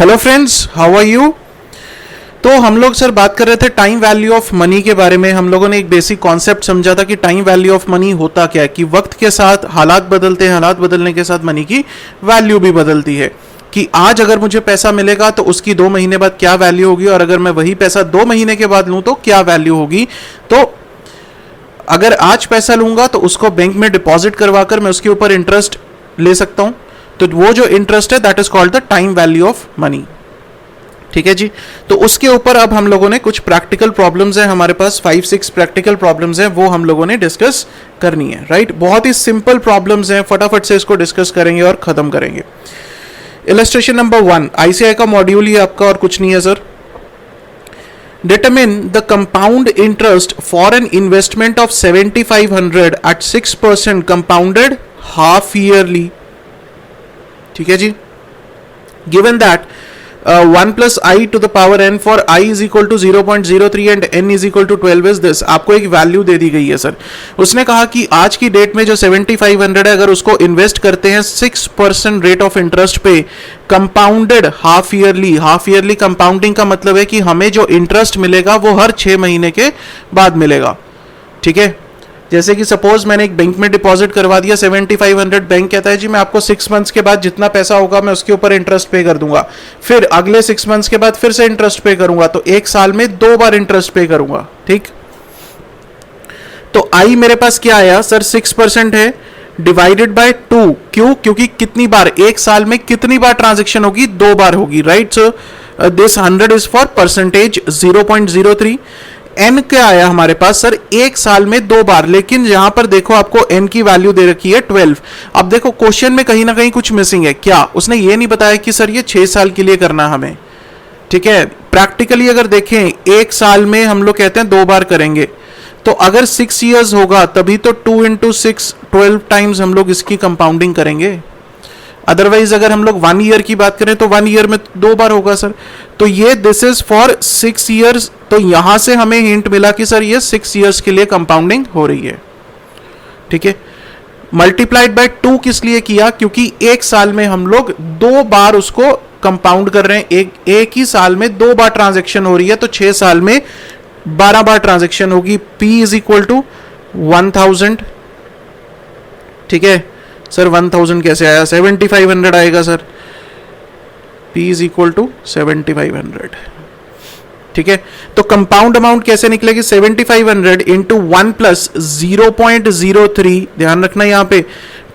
Hello friends, how are you. तो हम लोग सर बात कर रहे थे टाइम वैल्यू ऑफ मनी के बारे में। हम लोगों ने एक बेसिक कॉन्सेप्ट समझा था कि टाइम वैल्यू ऑफ मनी होता क्या है, कि वक्त के साथ हालात बदलते हैं, हालात बदलने के साथ मनी की वैल्यू भी बदलती है। कि आज अगर मुझे पैसा मिलेगा तो उसकी 2 महीने बाद क्या वैल्यू होगी, और अगर मैं वही पैसा 2 महीने के बाद लूं तो क्या वैल्यू होगी। तो अगर आज पैसा लूंगा तो उसको बैंक में डिपॉजिट करवाकर मैं उसके ऊपर इंटरेस्ट ले सकता हूं, तो वो जो इंटरेस्ट है that is called the time value of money. ठीक है जी। तो उसके ऊपर अब हम लोगों ने कुछ प्रैक्टिकल प्रॉब्लम्स हैं, हमारे पास 5-6 प्रैक्टिकल प्रॉब्लम्स हैं, वो हम लोगों ने डिस्कस करनी है। राइट, बहुत ही सिंपल प्रॉब्लम्स हैं, फटाफट से इसको डिस्कस करेंगे और खत्म करेंगे। इलस्ट्रेशन नंबर 1, आईसीआई का मॉड्यूल ही आपका और कुछ नहीं है sir. Determine the compound interest for an investment of 7500 at 6% compounded half yearly. ठीक है जी। Given that 1 plus I to the power n for I is equal to 0.03 and n is equal to 12 is this। आपको एक value दे दी गई है sir. उसने कहा कि आज की डेट में जो 7500 है, अगर उसको इन्वेस्ट करते हैं 6% रेट ऑफ इंटरेस्ट पे, कंपाउंडेड हाफ ईयरली कंपाउंडिंग का मतलब है कि हमें जो इंटरेस्ट मिलेगा वो हर 6 महीने के बाद मिलेगा। ठीक है। जैसे कि सपोज मैंने एक बैंक में डिपॉजिट करवा दिया 7500, बैंक कहता है जी मैं आपको 6 मंथ्स के बाद जितना पैसा होगा मैं उसके ऊपर इंटरेस्ट पे कर दूंगा, फिर अगले 6 मंथ्स के बाद फिर से इंटरेस्ट पे करूंगा, तो 1 साल में 2 बार इंटरेस्ट पे करूंगा। ठीक। तो आई मेरे पास क्या आया सर, 6% है डिवाइडेड बाय 2। क्यों? क्योंकि कितनी बार, 1 साल में कितनी बार ट्रांजेक्शन होगी, 2 बार होगी। Right. So this 100 is for percentage 0.03। n क्या आया हमारे पास सर, 1 साल में 2 बार, लेकिन यहां पर देखो आपको n की वैल्यू दे रखी है 12। अब देखो क्वेश्चन में कहीं ना कहीं कुछ मिसिंग है। क्या? उसने ये नहीं बताया कि सर ये 6 साल के लिए करना हमें। ठीक है। प्रैक्टिकली अगर देखें 1 साल में हम लोग कहते हैं 2 बार करेंगे, तो अगर 6 इयर्स होगा तभी तो 2 × 6 12 टाइम्स हम लोग इसकी कंपाउंडिंग करेंगे। अदरवाइज अगर हम लोग 1 ईयर की बात करें तो 1 ईयर में 2 बार होगा सर। तो ये दिस इज फॉर 6 ईयर्स। तो यहां से हमें हिंट मिला कि सर ये 6 ईयर्स के लिए कंपाउंडिंग हो रही है। ठीक है। मल्टीप्लाइड बाय 2 किस लिए किया? क्योंकि 1 साल में हम लोग 2 बार उसको कंपाउंड कर रहे हैं। एक ही साल में 2 बार ट्रांजेक्शन हो रही है, तो 6 साल में 12 बार ट्रांजेक्शन होगी। P is equal to 1000। ठीक है सर, 1000 कैसे आया? 7500 आएगा sir. P is equal to 7500। ठीक है। तो कंपाउंड अमाउंट कैसे निकलेगी? 7500 इंटू 1 प्लस 0.03, ध्यान रखना यहां पे,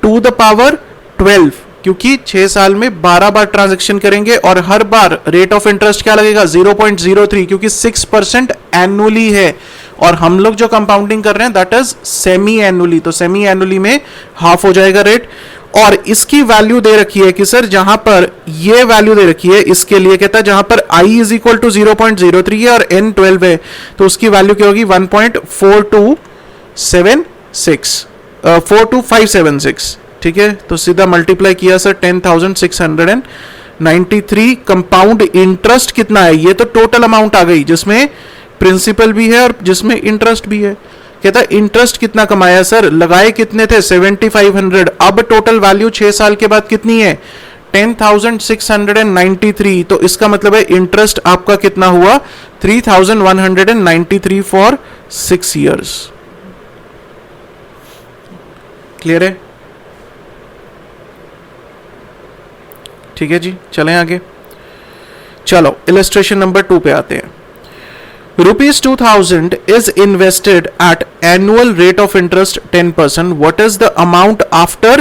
टू द पावर 12, क्योंकि 6 साल में 12 बार ट्रांजेक्शन करेंगे और हर बार रेट ऑफ इंटरेस्ट क्या लगेगा? 0.03, क्योंकि 6% एनुअली है और हम लोग जो कंपाउंडिंग कर रहे हैं दैट इज सेमी एनुअली। तो सेमी एनुअली में हाफ हो जाएगा रेट। और इसकी वैल्यू दे रखी है कि सर जहां पर ये वैल्यू दे रखी है, इसके लिए कहता है जहां पर I इज इक्वल टू 0.03 है और n 12 है, तो उसकी वैल्यू क्या होगी? 1.4276। ठीक है। तो सीधा मल्टीप्लाई किया सर, 10,693। कंपाउंड इंटरेस्ट कितना है? ये तो टोटल अमाउंट आ गई जिसमें प्रिंसिपल भी है और जिसमें इंटरेस्ट भी है। कहता है इंटरेस्ट कितना कमाया सर, लगाए कितने थे? 7500। अब टोटल वैल्यू 6 साल के बाद कितनी है? 10,693। तो इसका मतलब है इंटरेस्ट आपका कितना हुआ? 3,193 फॉर 6 ईयर्स। क्लियर है? ठीक है जी, चलें आगे। चलो इलस्ट्रेशन नंबर 2 पे आते हैं। ₹2000 is invested at annual rate of interest 10%. What is the amount after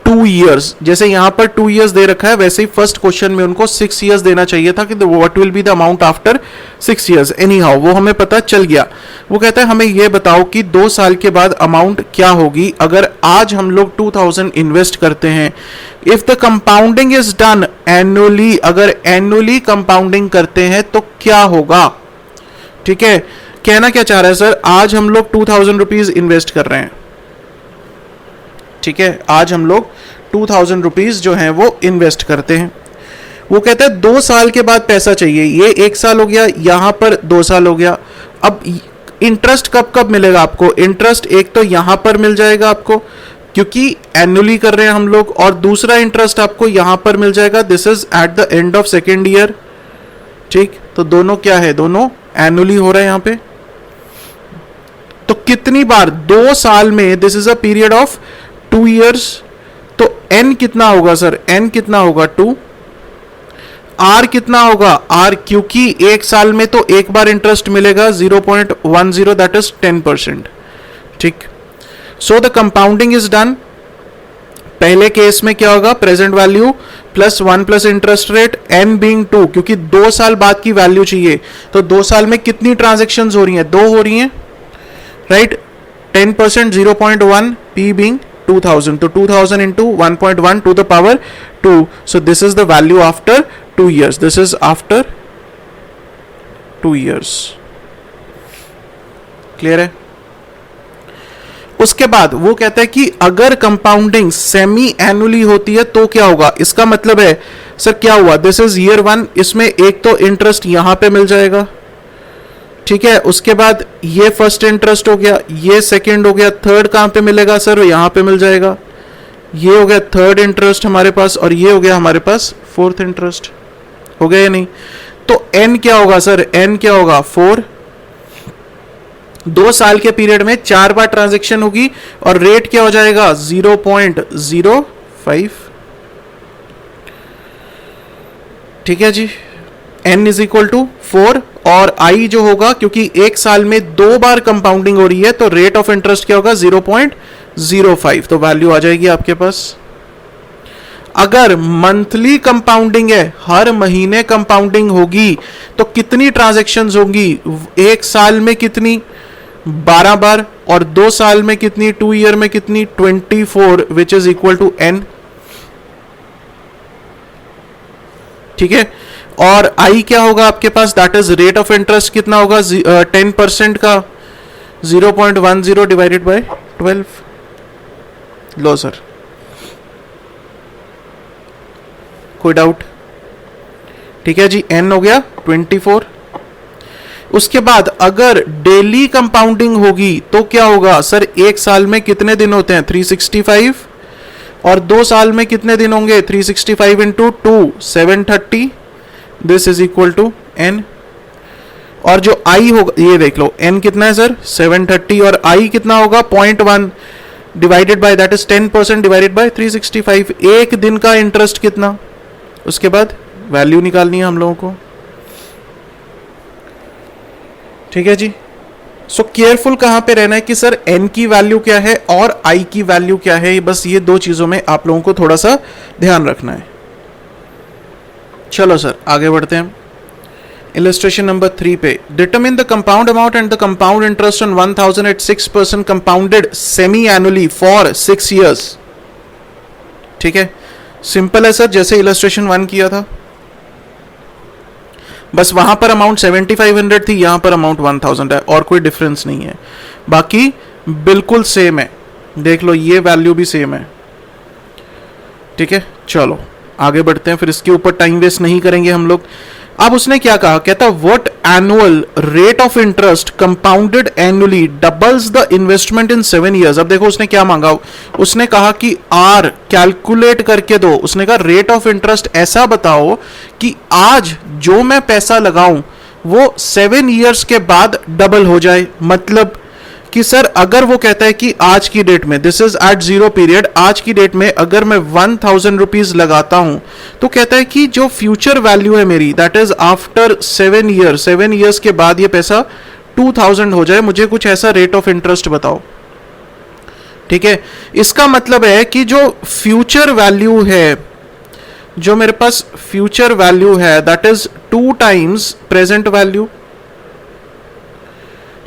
2 years? जैसे यहां पर 2 years दे रखा है, वैसे ही फर्स्ट क्वेश्चन में उनको 6 years देना चाहिए था कि what will be the amount after 6 years. Anyhow, वो हमें पता चल गया। वो कहता है हमें ये बताओ कि 2 साल के बाद अमाउंट क्या होगी अगर आज हम लोग 2000 इन्वेस्ट करते हैं। If the compounding is done annually, अगर annually कंपाउंडिंग करते हैं तो क्या होगा? ठीक है। कहना क्या चाह रहा है सर, आज हम लोग 2000 रुपीज इन्वेस्ट कर रहे हैं। ठीक है। आज हम लोग 2000 रुपीज जो है वो इन्वेस्ट करते हैं। वो कहता है 2 साल के बाद पैसा चाहिए। ये 1 साल हो गया, यहां पर 2 साल हो गया। अब इंटरेस्ट कब कब मिलेगा आपको? इंटरेस्ट एक तो यहां पर मिल जाएगा आपको, क्योंकि एनुअली कर रहे हैं हम लोग, और दूसरा इंटरेस्ट आपको यहां पर मिल जाएगा, this is at the end of second year. ठीक, तो दोनों क्या है, दोनों एनुअली हो रहा है यहां पे। तो कितनी बार, 2 साल में, this is a period of 2 years, तो n कितना होगा सर, n कितना होगा 2, r कितना होगा r, क्योंकि 1 साल में तो एक बार इंटरेस्ट मिलेगा 0.10, दैट इज 10%। ठीक, so the compounding is done. पहले केस में क्या होगा, present value plus 1 plus interest rate, n being 2, क्योंकि 2 साल बाद की वैल्यू चाहिए, तो 2 साल में कितनी ट्रांजेक्शन हो रही हैं, 2 हो रही हैं, राइट। 10% 0.1, p बीइंग 2000, तो 2000 into 1.1 to the power 2, so this is the value after 2 years, this is after 2 years। Clear है। उसके बाद वो कहता है कि अगर कंपाउंडिंग सेमी एनुअली होती है तो क्या होगा, इसका मतलब है सर क्या हुआ, दिस इज ईयर 1, इसमें एक तो इंटरेस्ट यहां पे मिल जाएगा, ठीक है, उसके बाद ये फर्स्ट इंटरेस्ट हो गया, ये सेकंड हो गया, थर्ड कहां पे मिलेगा सर, यहां पे मिल जाएगा, ये हो गया थर्ड इंटरेस्ट हमारे पास, और ये हो गया हमारे पास फोर्थ इंटरेस्ट। हो गया या नहीं। तो n क्या होगा सर, n क्या होगा 4, 2 साल के पीरियड में 4 बार ट्रांजैक्शन होगी, और रेट क्या हो जाएगा 0.05। ठीक है जी, n इज इक्वल टू 4, और i जो होगा, क्योंकि 1 साल में 2 बार कंपाउंडिंग हो रही है, तो रेट ऑफ इंटरेस्ट क्या होगा 0.05, तो वैल्यू आ जाएगी आपके पास। अगर मंथली कंपाउंडिंग है, हर महीने कंपाउंडिंग होगी, तो कितनी ट्रांजैक्शंस होंगी, 1 साल में कितनी 12 बार, और 2 साल में कितनी, 2 ईयर में कितनी 24, which is equal to n। ठीक है, और i क्या होगा आपके पास, that is rate of interest कितना होगा 10% का 0.10 डिवाइडेड बाय 12। लो सर, कोई डाउट। ठीक है जी, n हो गया 24। उसके बाद अगर डेली कंपाउंडिंग होगी तो क्या होगा सर, 1 साल में कितने दिन होते हैं 365, और 2 साल में कितने दिन होंगे 365 into 2 730, this is equal to n। और जो i होगा, ये देख लो n कितना है सर 730, और i कितना होगा 0.1 divided by, that is 10% divided by 365, एक दिन का इंटरेस्ट कितना, उसके बाद वैल्यू निकालनी है हम लोगों को। ठीक है जी, सो केयरफुल कहां पे रहना है कि सर n की वैल्यू क्या है और i की वैल्यू क्या है, बस ये 2 चीजों में आप लोगों को थोड़ा सा ध्यान रखना है। चलो सर आगे बढ़ते हैं। इलस्ट्रेशन नंबर 3 पे, determine the compound amount and the compound interest on 1000 at 6% compounded semi annually for 6 years। ठीक है, सिंपल है सर, जैसे इलस्ट्रेशन 1 किया था, बस वहां पर अमाउंट 7500 थी, यहां पर अमाउंट 1000 है, और कोई डिफरेंस नहीं है, बाकी बिल्कुल सेम है। देख लो ये वैल्यू भी सेम है। ठीक है, चलो आगे बढ़ते हैं, फिर इसके ऊपर टाइम वेस्ट नहीं करेंगे हम लोग। अब उसने क्या कहा, कहता what annual rate of interest compounded annually doubles the investment in 7 years। अब देखो उसने क्या मांगा, उसने कहा कि आर कैलकुलेट करके दो, उसने कहा रेट ऑफ इंटरेस्ट ऐसा बताओ कि आज जो मैं पैसा लगाऊं वो 7 years के बाद डबल हो जाए। मतलब कि सर अगर वो कहता है कि आज की डेट में, दिस इज एट 0 पीरियड, आज की डेट में अगर मैं 1000 रुपीज लगाता हूं, तो कहता है कि जो फ्यूचर वैल्यू है मेरी, दैट इज आफ्टर 7 years के बाद ये पैसा 2000 हो जाए, मुझे कुछ ऐसा रेट ऑफ इंटरेस्ट बताओ। ठीक है, इसका मतलब है कि जो फ्यूचर वैल्यू है, जो मेरे पास फ्यूचर वैल्यू है, that is 2 times present value.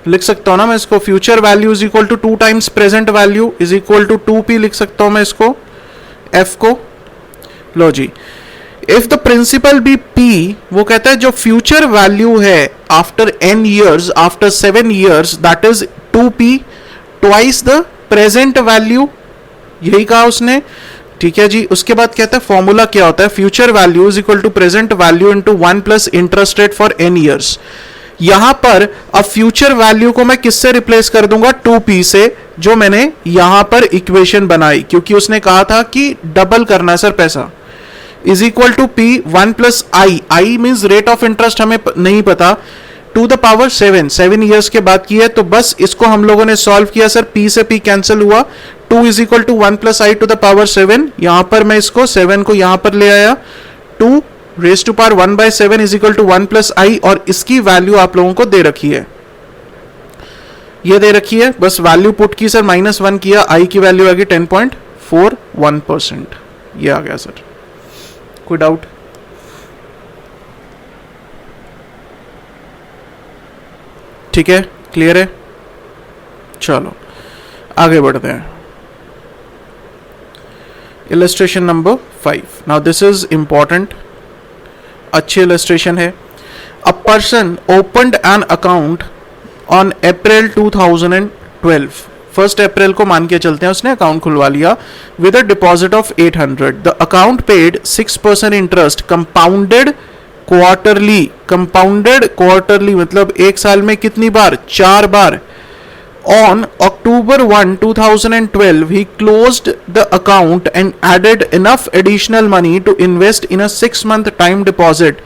लिख सकता हूं ना मैं इसको, future value is equal to 2 times present value is equal to 2p लिख सकता हूं मैं इसको, f को। लो जी, if the principal be p, वो कहता है जो फ्यूचर वैल्यू है after n years, after 7 years, that is 2p twice the present value, यही कहा उसने। ठीक है जी, उसके बाद कहता है फॉर्मूला क्या होता है, future value is equal to present value into 1 plus interest rate for n years। यहां पर अब फ्यूचर वैल्यू को मैं किससे रिप्लेस कर दूंगा, 2p से, जो मैंने यहां पर इक्वेशन बनाई, क्योंकि उसने कहा था कि डबल करना है सर पैसा, is equal to p 1 plus i, i means rate of interest हमें नहीं पता, टू द पावर 7 ईयर्स के बाद की है, तो बस इसको हम लोगों ने सॉल्व किया सर, p से p कैंसिल हुआ, 2 is equal to 1 plus i to the power 7, यहां पर मैं इसको 7 को यहां पर ले आया, 2 raise to power 1 by 7 is equal to 1 plus I, और इसकी वैल्यू आप लोगों को दे रखी है, ये दे रखी है, बस वैल्यू पुट की सर, -1 किया, आई की वैल्यू आ गई 10.41%, ये आ गया सर। कोई डाउट? ठीक है, क्लियर है, चलो आगे बढ़ते हैं। Illustration number 5, now this is important, अच्छी इलस्ट्रेशन है। A person opened an account on April 2012, 1 अप्रैल को मान के चलते हैं उसने अकाउंट खुलवा लिया, with a deposit of 800, the account paid 6% interest compounded quarterly मतलब एक साल में कितनी बार, 4 बार। On October 1, 2012, he closed the account and added enough additional money to invest in a 6-month time deposit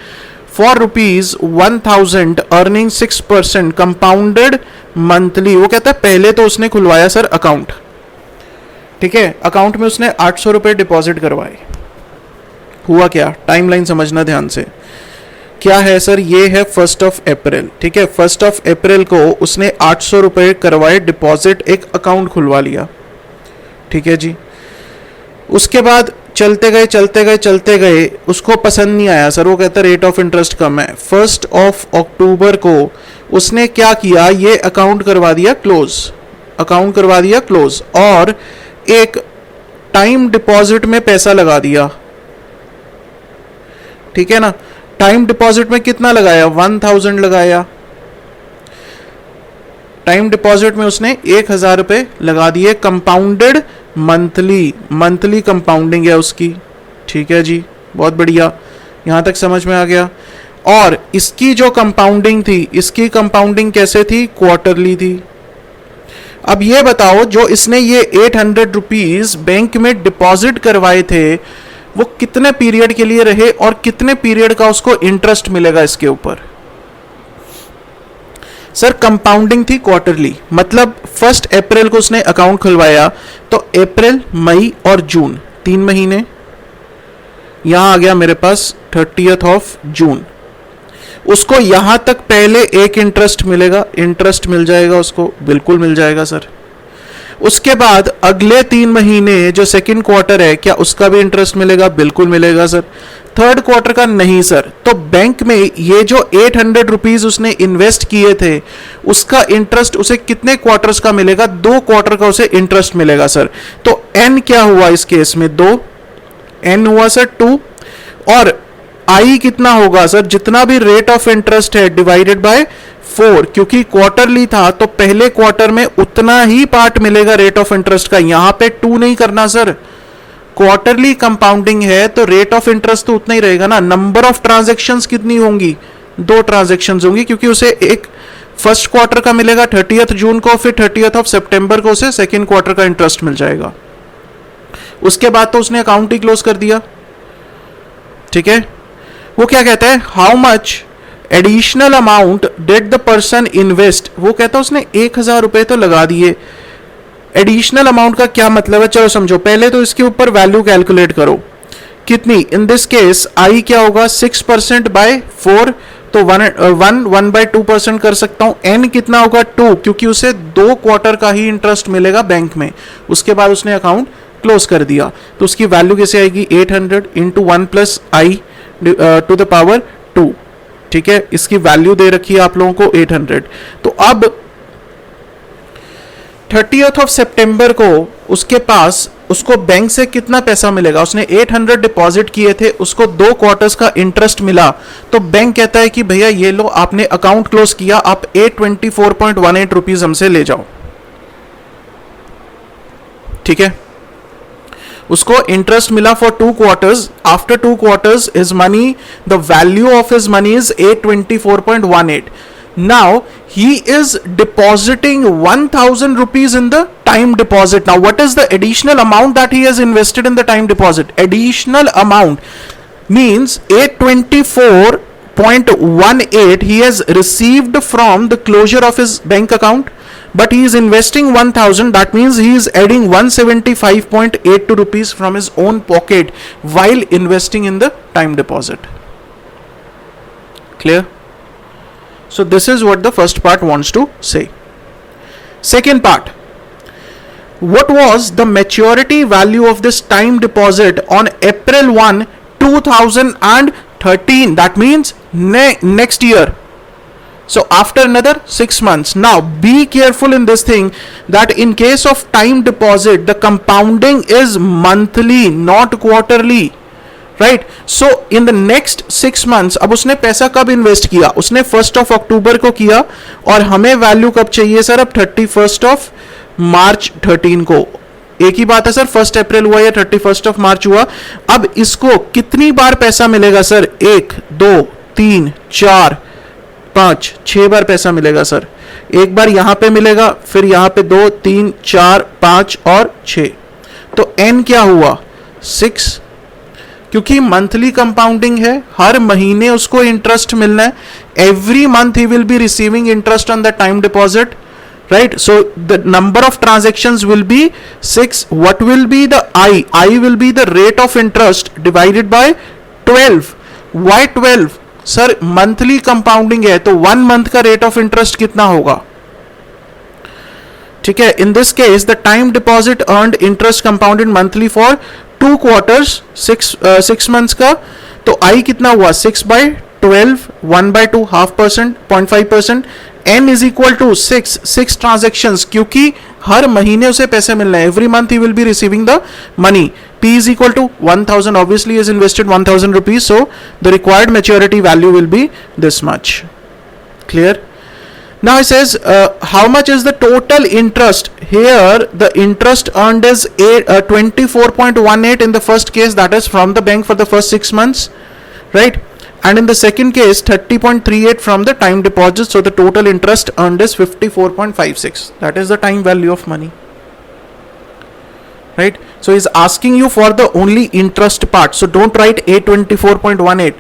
for rupees 1000, earning 6% compounded monthly। वो कहता है पहले तो उसने खुलवाया सर अकाउंट, ठीक है, अकाउंट में उसने 800 रुपए डिपॉजिट करवाए। हुआ क्या, टाइमलाइन समझना ध्यान से, क्या है सर, ये है 1 अप्रैल, ठीक है, 1 अप्रैल को उसने 800 रुपए करवाए डिपॉजिट, एक अकाउंट खुलवा लिया, ठीक है जी। उसके बाद चलते गए, उसको पसंद नहीं आया सर, वो कहता रेट ऑफ इंटरेस्ट कम है। 1 अक्टूबर को उसने क्या किया, ये अकाउंट करवा दिया क्लोज, और एक टाइम डिपॉजिट में पैसा लगा दिया, ठीक है ना। टाइम डिपॉजिट में कितना लगाया, 1000 लगाया, टाइम डिपॉजिट में उसने 1000 रुपए लगा दिए, कंपाउंडेड मंथली कंपाउंडिंग है उसकी, ठीक है जी, बहुत बढ़िया, यहां तक समझ में आ गया। और इसकी जो कंपाउंडिंग थी, इसकी कंपाउंडिंग कैसे थी, क्वार्टरली थी। अब ये बताओ, जो इसने ये 800 रुपीज बैंक में डिपॉजिट करवाए थे, वो कितने पीरियड के लिए रहे और कितने पीरियड का उसको इंटरेस्ट मिलेगा इसके ऊपर। सर कंपाउंडिंग थी क्वार्टरली, मतलब 1 अप्रैल को उसने अकाउंट खुलवाया, तो अप्रैल, मई और जून 3 महीने, यहां आ गया मेरे पास 30 जून। उसको यहां तक पहले एक इंटरेस्ट मिलेगा, इंटरेस्ट मिल जाएगा उसको, बिल्कुल मिल जाएगा सर। उसके बाद अगले 3 महीने जो सेकंड क्वार्टर है, क्या उसका भी इंटरेस्ट मिलेगा, बिल्कुल मिलेगा सर। थर्ड क्वार्टर का नहीं सर। तो बैंक में ये जो 800 रुपीज उसने इन्वेस्ट किए थे, उसका इंटरेस्ट उसे कितने क्वार्टर्स का मिलेगा, 2 क्वार्टर का उसे इंटरेस्ट मिलेगा सर। तो एन क्या हुआ इस केस में, 2, एन हुआ सर 2, और आई कितना होगा सर, जितना भी रेट ऑफ इंटरेस्ट है डिवाइडेड बाय 4, क्योंकि क्वार्टरली था तो पहले क्वार्टर में उतना ही पार्ट मिलेगा रेट ऑफ इंटरेस्ट का, यहां पे 2 नहीं करना सर, क्वार्टरली कंपाउंडिंग है तो रेट ऑफ इंटरेस्ट तो उतना ही रहेगा ना। नंबर ऑफ ट्रांजैक्शंस कितनी होंगी, 2 ट्रांजैक्शंस होंगी, क्योंकि उसे एक फर्स्ट क्वार्टर का मिलेगा 30 जून को, फिर 30 सितंबर को उसे सेकेंड क्वार्टर का इंटरेस्ट मिल जाएगा। उसके बाद तो उसने अकाउंट ही क्लोज कर दिया, ठीक है। वो क्या कहता है, how much additional amount did the person invest, वो कहता है उसने 1000 रुपए तो लगा दिए। एडिशनल अमाउंट का क्या मतलब है, चलो समझो, पहले तो इसके ऊपर वैल्यू कैलकुलेट करो कितनी, इन दिस केस आई क्या होगा 6% बाय 4, तो 1/2% कर सकता हूं। एन कितना होगा 2, क्योंकि उसे 2 क्वार्टर का ही इंटरेस्ट मिलेगा बैंक में। उसके बाद उसने अकाउंट क्लोज कर दिया, तो उसकी वैल्यू कैसे आएगी, 800 into 1 plus i to the power 2, ठीक है। इसकी वैल्यू दे रखी है आप लोगों को 800। तो अब 30 सितंबर को उसके पास, उसको बैंक से कितना पैसा मिलेगा, उसने 800 डिपॉजिट किए थे, उसको 2 क्वार्टर्स का इंटरेस्ट मिला, तो बैंक कहता है कि भैया ये लो, आपने अकाउंट क्लोज किया, आप 824.18 रुपीज हमसे ले जाओ, ठीक है। उसको इंटरेस्ट मिला for 2 quarters, after 2 quarters his money, the value of his money is 824.18। Now he is depositing 1000 rupees in the time deposit. Now what is the additional amount that he has invested in the time deposit? Additional amount means 824.18 he has received from the closure of his bank account, but he is investing 1000. That means he is adding 175.82 rupees from his own pocket while investing in the time deposit. Clear? So this is what the first part wants to say. Second part, what was the maturity value of this time deposit on April 1, 2013? That means next year. So after another 6 months. Now be careful in this thing that in case of time deposit, the compounding is monthly, not quarterly. Right, so in the next 6 months, अब उसने पैसा कब invest किया? उसने 1st of October को किया, और हमें वैल्यू कब चाहिए सर? अब 31st of March 13 को. एक ही बात है सर, 1st April हुआ या 31st of March हुआ. अब इसको कितनी बार पैसा मिलेगा सर? 1 2 3 4 5 6 बार पैसा मिलेगा सर. एक बार यहां पे मिलेगा, फिर यहां पे 2 3 4 5 और 6. तो n क्या हुआ? 6. क्योंकि मंथली कंपाउंडिंग है, हर महीने उसको इंटरेस्ट मिलना है. Every month he will be receiving interest on the time deposit, right? So the number of transactions will be 6. What will be the I? I will be the rate of interest divided by 12. Why 12? Sir monthly compounding है, तो 1 month का rate of interest कितना होगा? ठीक है, in this case the time deposit earned interest compounded monthly for 2 quarters, 6 months का. तो आई कितना हुआ? 6/12, 1/2 0.5%, 0.5%. n is equal to 6 transactions, क्योंकि हर महीने उसे पैसे मिलना है. Every month he will be receiving the money. p is equal to 1000. obviously is invested 1000 rupees, so the required maturity value will be this much. Clear? Now it says how much is the total interest? Here the interest earned is 24.18 in the first case, that is from the bank for the first 6 months, right? And in the second case 30.38 from the time deposit. So the total interest earned is 54.56. That is the time value of money, right? So he's asking you for the only interest part. So don't write 824.18.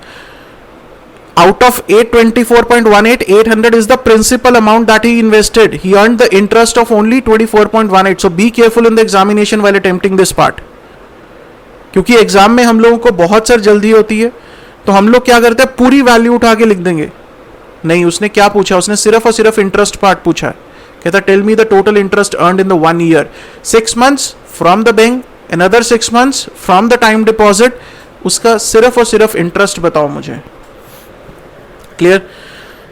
Out of 824.18, 800 is the principal amount that he invested. He earned the interest of only 24.18. So be careful in the examination while attempting this part. क्योंकि exam में हम लोगों को बहुत sir जल्दी होती है, तो हम लोग क्या करते हैं, पूरी वैल्यू उठा के लिख देंगे. नहीं, उसने क्या पूछा? उसने सिर्फ और सिर्फ इंटरेस्ट पार्ट पूछा है. कहता tell me the total interest earned in the 1 year. 6 months from the bank, another 6 months from the time deposit. उसका सिर्फ और सिर्फ इंटरेस्ट बताओ मुझे. Clear?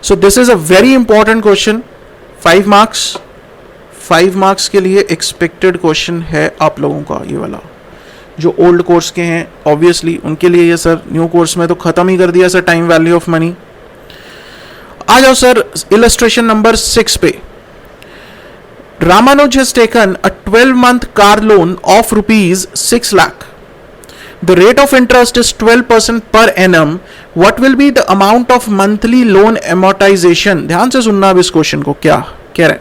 So this is a very important question. 5 marks के लिए expected question है आप लोगों का. ये वाला जो ओल्ड कोर्स के हैं ऑब्वियसली उनके लिए ये सर, न्यू कोर्स में तो खत्म ही कर दिया sir time value of money. आ जाओ सर इलस्ट्रेशन नंबर 6 पे. Ramanuj has taken a 12-month car loan of rupees 6 lakh. The rate of interest is 12% per annum. What will be the amount of monthly loan amortization? ध्यान से सुनना अब इस question को. क्या कह रहा है?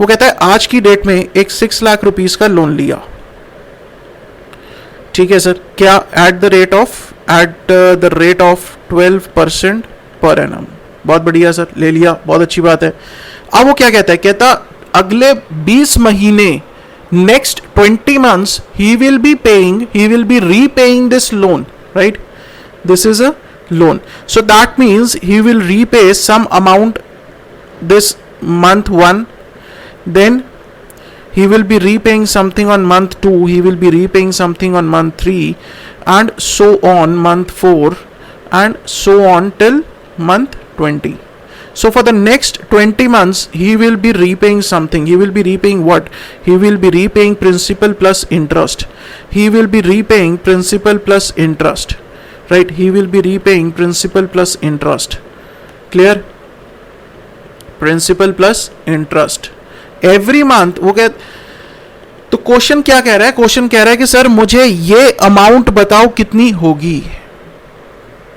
वो कहता है आज की डेट में एक 6 लाख रुपीस का लोन लिया. ठीक है सर, क्या? At the rate of 12% per annum. बहुत बढ़िया सर, ले लिया, बहुत अच्छी बात है. अब वो क्या कहता है? कहता अगले 20 महीने, next 20 months he will be repaying this loan, right? This is a loan, so that means he will repay some amount this month 1, then he will be repaying something on month 2, he will be repaying something on month 3, and so on month 4, and so on till month 20. So for the next 20 months he will be repaying something. He will be repaying what? He will be repaying principal plus interest. He will be repaying principal plus interest, right? He will be repaying principal plus interest. Clear? Principal plus interest every month. वो कह, तो question क्या कह रहा है? Question कह रहा है कि सर मुझे ये अमाउंट बताओ कितनी होगी.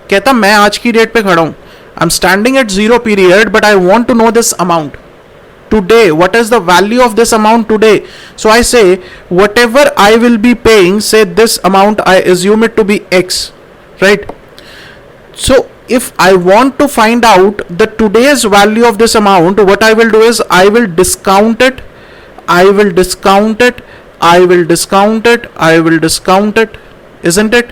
कहता मैं आज की डेट पे खड़ा हूं, I'm standing at 0 period, but I want to know this amount. Today, what is the value of this amount today? So I say, whatever I will be paying, say this amount, I assume it to be X, right? So if I want to find out the today's value of this amount, what I will do is I will discount it, I will discount it, I will discount it, I will discount it, isn't it?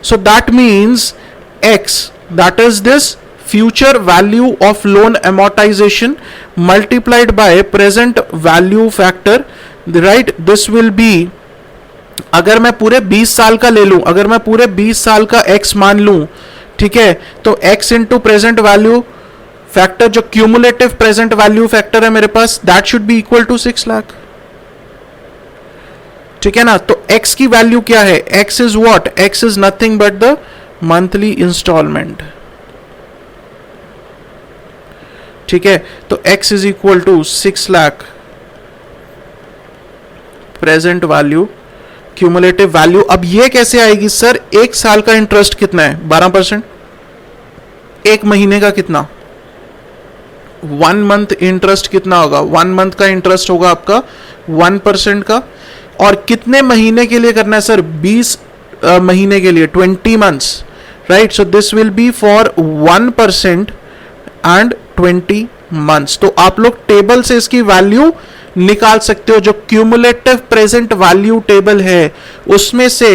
So that means X, that is this future value of loan amortization multiplied by present value factor, right? This will be, अगर मैं पूरे 20 साल का ले लूं, अगर मैं पूरे 20 साल का X मान लूं, ठीक है, तो X into present value factor, जो क्यूमुलेटिव प्रेजेंट वैल्यू फैक्टर है मेरे पास, that should be equal to 6 lakh, ठीक है ना? तो X की वैल्यू क्या है? X is what? X is nothing but the monthly instalment, ठीक है? तो X is equal to 6 lakh present value cumulative value. अब ये कैसे आएगी सर? एक साल का इंटरेस्ट कितना है? 12%. एक महीने का कितना? 1 मंथ इंटरेस्ट कितना होगा? 1 मंथ का इंटरेस्ट होगा आपका 1% का. और कितने महीने के लिए करना है सर? 20 महीने के लिए, 20 months, right? So this will be for 1% and 20 months. तो आप लोग टेबल से इसकी वैल्यू निकाल सकते हो. जो क्यूमुलेटिव प्रेजेंट वैल्यू टेबल है उसमें से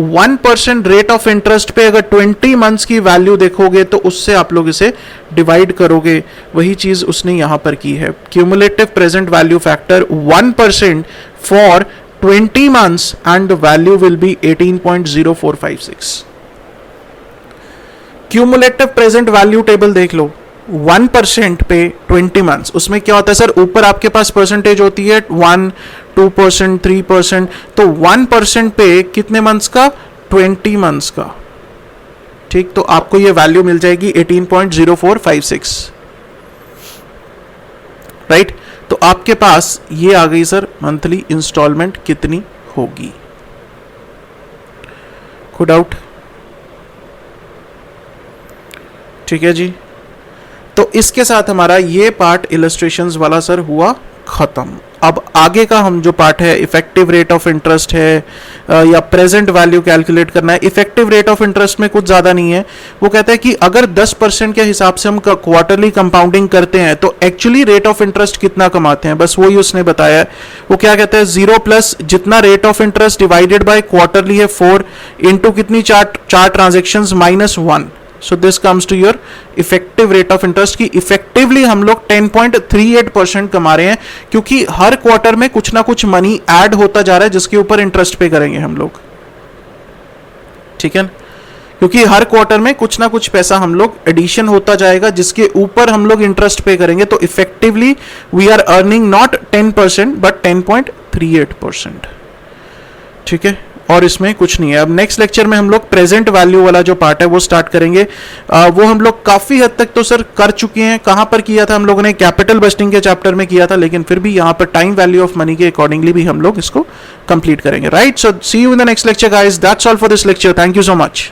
1% रेट ऑफ इंटरेस्ट पे अगर 20 मंथ्स की वैल्यू देखोगे तो उससे आप लोग इसे डिवाइड करोगे. वही चीज उसने यहां पर की है. Cumulative present value factor 1% for 20 months and the value will be 18.0456. Cumulative present value table देख लो. 1% पे 20 मंथ्स, उसमें क्या होता है सर? ऊपर आपके पास परसेंटेज होती है 1, 2%, 3%. तो 1% पे कितने मंथ्स का? 20 मंथ्स का, ठीक? तो आपको ये वैल्यू मिल जाएगी 18.0456, राइट? तो आपके पास ये आ गई सर मंथली इंस्टॉलमेंट कितनी होगी. कोई डाउट? ठीक है जी. तो इसके साथ हमारा ये पार्ट इलस्ट्रेशंस वाला सर हुआ खत्म. अब आगे का हम जो पार्ट है, इफेक्टिव रेट ऑफ इंटरेस्ट है या प्रेजेंट वैल्यू कैलकुलेट करना है. इफेक्टिव रेट ऑफ इंटरेस्ट में कुछ ज्यादा नहीं है. वो कहता है कि अगर 10% के हिसाब से हम क्वार्टरली कंपाउंडिंग करते हैं तो एक्चुअली रेट ऑफ इंटरेस्ट कितना कमाते हैं, बस वही उसने बताया है. वो क्या कहता है? 0 प्लस जितना rate of interest divided by quarterly है 4 इंटू कितनी, चार transactions -1. So this comes to your effective rate of interest की effectively हम लोग 10.38% कमा रहे हैं, क्योंकि हर क्वार्टर में कुछ ना कुछ मनी ऐड होता जा रहा है जिसके ऊपर इंटरेस्ट पे करेंगे हम लोग, ठीक है? क्योंकि हर क्वार्टर में कुछ ना कुछ पैसा हम लोग एडिशन होता जाएगा जिसके ऊपर हम लोग इंटरेस्ट पे करेंगे. तो effectively we are earning not 10% but 10.38%, ठीक है? और इसमें कुछ नहीं है. अब नेक्स्ट लेक्चर में हम लोग प्रेजेंट वैल्यू वाला जो पार्ट है वो स्टार्ट करेंगे. वो हम लोग काफी हद तक तो सर कर चुके हैं. कहां पर किया था हम लोगों ने? कैपिटल बस्टिंग के चैप्टर में किया था, लेकिन फिर भी यहां पर टाइम वैल्यू ऑफ मनी के अकॉर्डिंगली भी हम लोग इसको कंप्लीट करेंगे, right? So see you in the next lecture guys. That's all for this lecture. Thank you so much.